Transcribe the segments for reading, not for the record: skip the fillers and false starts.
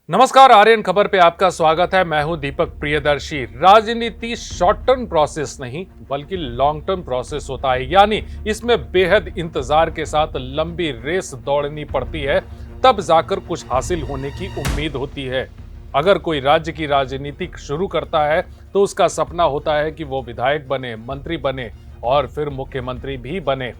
नमस्कार, आर्यन खबर पे आपका स्वागत है। मैं हूं दीपक प्रियदर्शी। राजनीति शॉर्ट टर्म प्रोसेस नहीं बल्कि लॉन्ग टर्म प्रोसेस होता है, यानी इसमें बेहद इंतजार के साथ लंबी रेस दौड़नी पड़ती है, तब जाकर कुछ हासिल होने की उम्मीद होती है। अगर कोई राज्य की राजनीति शुरू करता है तो उसका सपना होता है कि वो विधायक बने, मंत्री बने और फिर मुख्यमंत्री भी बने।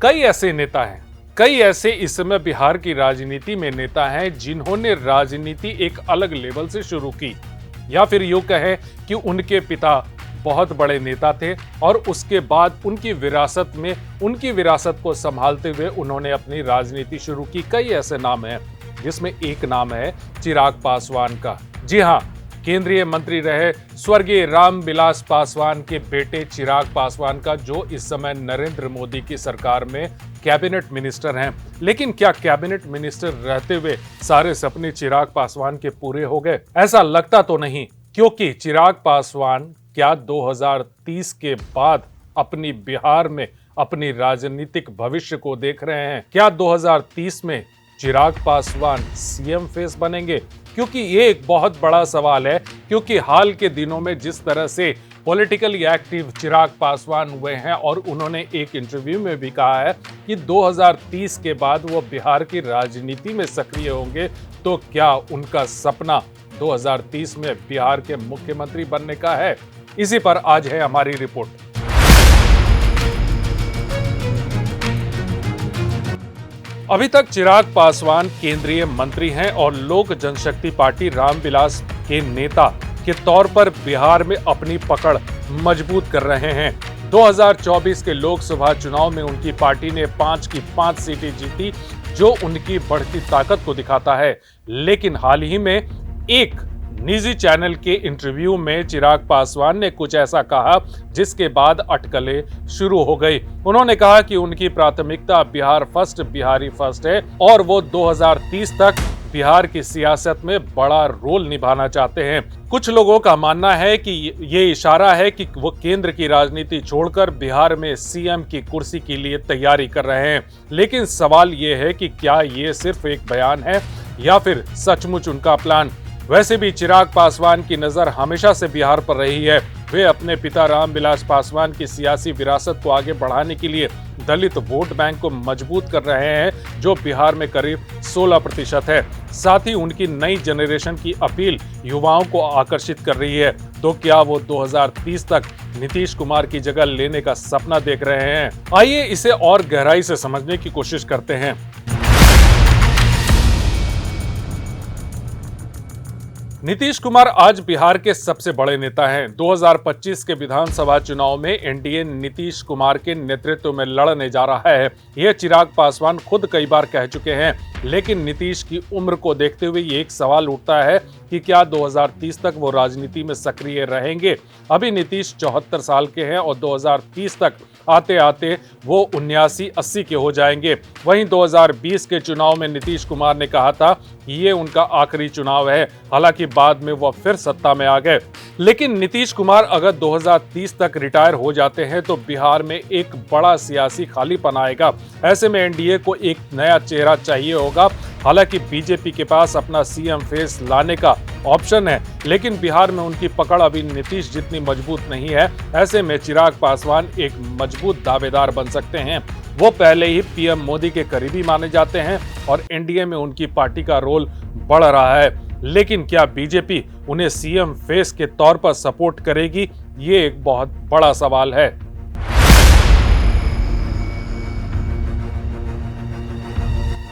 कई ऐसे नेता हैं, कई ऐसे इस समय बिहार की राजनीति में नेता हैं जिन्होंने राजनीति एक अलग लेवल से शुरू की, या फिर यूं कहें कि उनके पिता बहुत बड़े नेता थे और उसके बाद उनकी विरासत को संभालते हुए उन्होंने अपनी राजनीति शुरू की। कई ऐसे नाम हैं जिसमें एक नाम है चिराग पासवान का। जी हां, केंद्रीय मंत्री रहे स्वर्गीय रामविलास पासवान के बेटे चिराग पासवान का, जो इस समय नरेंद्र मोदी की सरकार में कैबिनेट मिनिस्टर हैं। लेकिन क्या कैबिनेट मिनिस्टर रहते हुए सारे सपने चिराग पासवान के पूरे हो गए? ऐसा लगता तो नहीं, क्योंकि चिराग पासवान क्या 2030 के बाद अपनी बिहार में अपनी राजनीतिक भविष्य को देख रहे हैं? क्या 2030 में चिराग पासवान सीएम फेस बनेंगे? क्योंकि ये एक बहुत बड़ा सवाल है, क्योंकि हाल के दिनों में जिस तरह से पॉलिटिकली एक्टिव चिराग पासवान हुए हैं और उन्होंने एक इंटरव्यू में भी कहा है कि 2030 के बाद वो बिहार की राजनीति में सक्रिय होंगे, तो क्या उनका सपना 2030 में बिहार के मुख्यमंत्री बनने का है? इसी पर आज है हमारी रिपोर्ट। अभी तक चिराग पासवान केंद्रीय मंत्री हैं और लोक जनशक्ति पार्टी रामविलास के नेता के तौर पर बिहार में अपनी पकड़ मजबूत कर रहे हैं। 2024 के लोकसभा चुनाव में उनकी पार्टी ने 5 की 5 सीटें जीती, जो उनकी बढ़ती ताकत को दिखाता है। लेकिन हाल ही में एक निजी चैनल के इंटरव्यू में चिराग पासवान ने कुछ ऐसा कहा जिसके बाद अटकलें शुरू हो गई। उन्होंने कहा कि उनकी प्राथमिकता बिहार फर्स्ट, बिहारी फर्स्ट है और वो 2030 तक बिहार की सियासत में बड़ा रोल निभाना चाहते हैं। कुछ लोगों का मानना है कि ये इशारा है कि वो केंद्र की राजनीति छोड़कर बिहार में सीएम की कुर्सी के लिए तैयारी कर रहे हैं। लेकिन सवाल ये है कि क्या ये सिर्फ एक बयान है या फिर सचमुच उनका प्लान? वैसे भी चिराग पासवान की नजर हमेशा से बिहार पर रही है। वे अपने पिता रामविलास पासवान की सियासी विरासत को आगे बढ़ाने के लिए दलित वोट बैंक को मजबूत कर रहे हैं, जो बिहार में करीब 16% है। साथ ही उनकी नई जनरेशन की अपील युवाओं को आकर्षित कर रही है। तो क्या वो 2030 तक नीतीश कुमार की जगह लेने का सपना देख रहे हैं? आइए इसे और गहराई से समझने की कोशिश करते हैं। नीतीश कुमार आज बिहार के सबसे बड़े नेता हैं। 2025 के विधानसभा चुनाव में एनडीए नीतीश कुमार के नेतृत्व में लड़ने जा रहा है। यह चिराग पासवान खुद कई बार कह चुके हैं। लेकिन नीतीश की उम्र को देखते हुए ये एक सवाल उठता है कि क्या 2030 तक वो राजनीति में सक्रिय रहेंगे? अभी नीतीश 74 साल के हैं और 2030 तक आते आते वो 79-80 के हो जाएंगे। वहीं 2020 के चुनाव में नीतीश कुमार ने कहा था कि ये उनका आखिरी चुनाव है। हालांकि बाद में वो फिर सत्ता में आ गए। लेकिन नीतीश कुमार अगर 2030 तक रिटायर हो जाते हैं तो बिहार में एक बड़ा सियासी खालीपन आएगा। ऐसे में एनडीए को एक नया चेहरा चाहिए होगा। हालांकि बीजेपी के पास अपना सीएम फेस लाने का ऑप्शन है, लेकिन बिहार में उनकी पकड़ अभी नीतीश जितनी मजबूत नहीं है। ऐसे में चिराग पासवान एक मजबूत दावेदार बन सकते हैं। वो पहले ही पीएम मोदी के करीबी माने जाते हैं और एनडीए में उनकी पार्टी का रोल बढ़ रहा है। लेकिन क्या बीजेपी उन्हें सीएम फेस के तौर पर सपोर्ट करेगी? ये एक बहुत बड़ा सवाल है।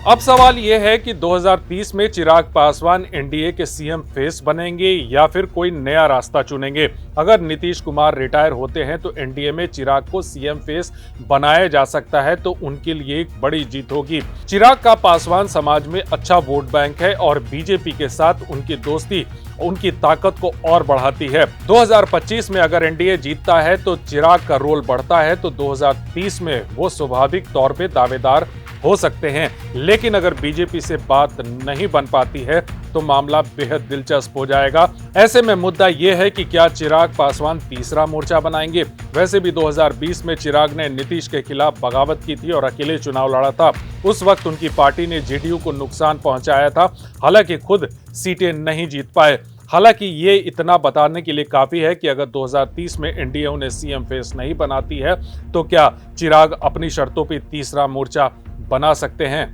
अब सवाल यह है कि 2030 में चिराग पासवान एनडीए के सीएम फेस बनेंगे या फिर कोई नया रास्ता चुनेंगे। अगर नीतीश कुमार रिटायर होते हैं तो एनडीए में चिराग को सीएम फेस बनाया जा सकता है, तो उनके लिए एक बड़ी जीत होगी। चिराग का पासवान समाज में अच्छा वोट बैंक है और बीजेपी के साथ उनकी दोस्ती उनकी ताकत को और बढ़ाती है। 2025 में अगर एनडीए जीतता है तो चिराग का रोल बढ़ता है, तो 2030 में वो स्वाभाविक तौर पे दावेदार हो सकते हैं। लेकिन अगर बीजेपी से बात नहीं बन पाती है तो मामला बेहद दिलचस्प हो जाएगा। ऐसे में मुद्दा यह है कि क्या चिराग पासवान तीसरा मोर्चा बनाएंगे। वैसे भी 2020 में चिराग ने नीतीश के खिलाफ बगावत की थी और अकेले चुनाव लड़ा था। उस वक्त उनकी पार्टी ने जेडीयू को नुकसान पहुंचाया था, हालांकि खुद सीटें नहीं जीत पाए। हालांकि ये इतना बताने के लिए काफी है कि अगर 2030 में एनडीए उन्हें सीएम फेस नहीं बनाती है तो क्या चिराग अपनी शर्तों पर तीसरा मोर्चा बना सकते हैं।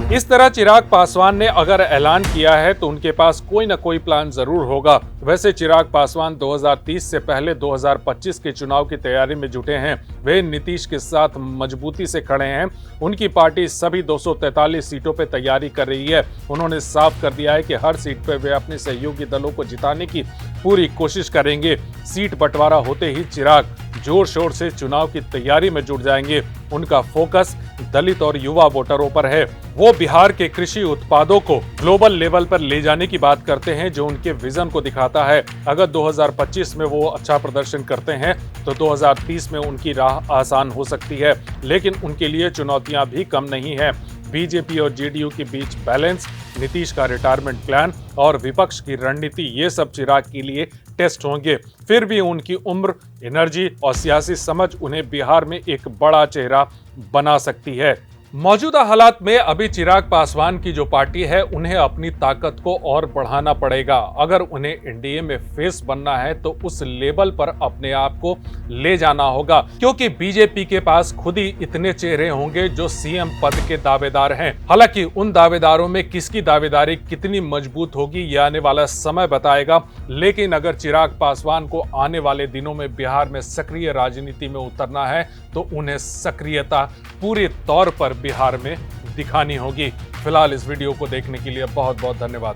इस तरह चिराग पासवान ने अगर ऐलान किया है तो उनके पास कोई ना कोई प्लान जरूर होगा। वैसे चिराग पासवान 2030 से पहले 2025 के चुनाव की तैयारी में जुटे हैं। वे नीतीश के साथ मजबूती से खड़े हैं। उनकी पार्टी सभी 243 सीटों पर तैयारी कर रही है। उन्होंने साफ कर दिया है कि हर सीट पर वे अपने सहयोगी दलों को जिताने की पूरी कोशिश करेंगे। सीट बंटवारा होते ही चिराग जोर शोर से चुनाव की तैयारी में जुट जाएंगे। उनका फोकस दलित और युवा वोटरों पर है। वो बिहार के कृषि उत्पादों को ग्लोबल लेवल पर ले जाने की बात करते हैं, जो उनके विजन को दिखाता है। अगर 2025 में वो अच्छा प्रदर्शन करते हैं तो 2030 में उनकी राह आसान हो सकती है। लेकिन उनके लिए चुनौतियां भी कम नहीं है। बीजेपी और जेडीयू के बीच बैलेंस, नीतीश का रिटायरमेंट प्लान और विपक्ष की रणनीति, ये सब चिराग के लिए टेस्ट होंगे। फिर भी उनकी उम्र, एनर्जी और सियासी समझ उन्हें बिहार में एक बड़ा चेहरा बना सकती है। मौजूदा हालात में अभी चिराग पासवान की जो पार्टी है उन्हें अपनी ताकत को और बढ़ाना पड़ेगा। अगर उन्हें एनडीए में फेस बनना है तो उस लेवल पर अपने आप को ले जाना होगा, क्योंकि बीजेपी के पास खुद ही इतने चेहरे होंगे जो सीएम पद के दावेदार हैं। हालांकि उन दावेदारों में किसकी दावेदारी कितनी मजबूत होगी यह आने वाला समय बताएगा। लेकिन अगर चिराग पासवान को आने वाले दिनों में बिहार में सक्रिय राजनीति में उतरना है तो उन्हें सक्रियता पूरे तौर पर बिहार में दिखानी होगी। फिलहाल इस वीडियो को देखने के लिए बहुत बहुत धन्यवाद।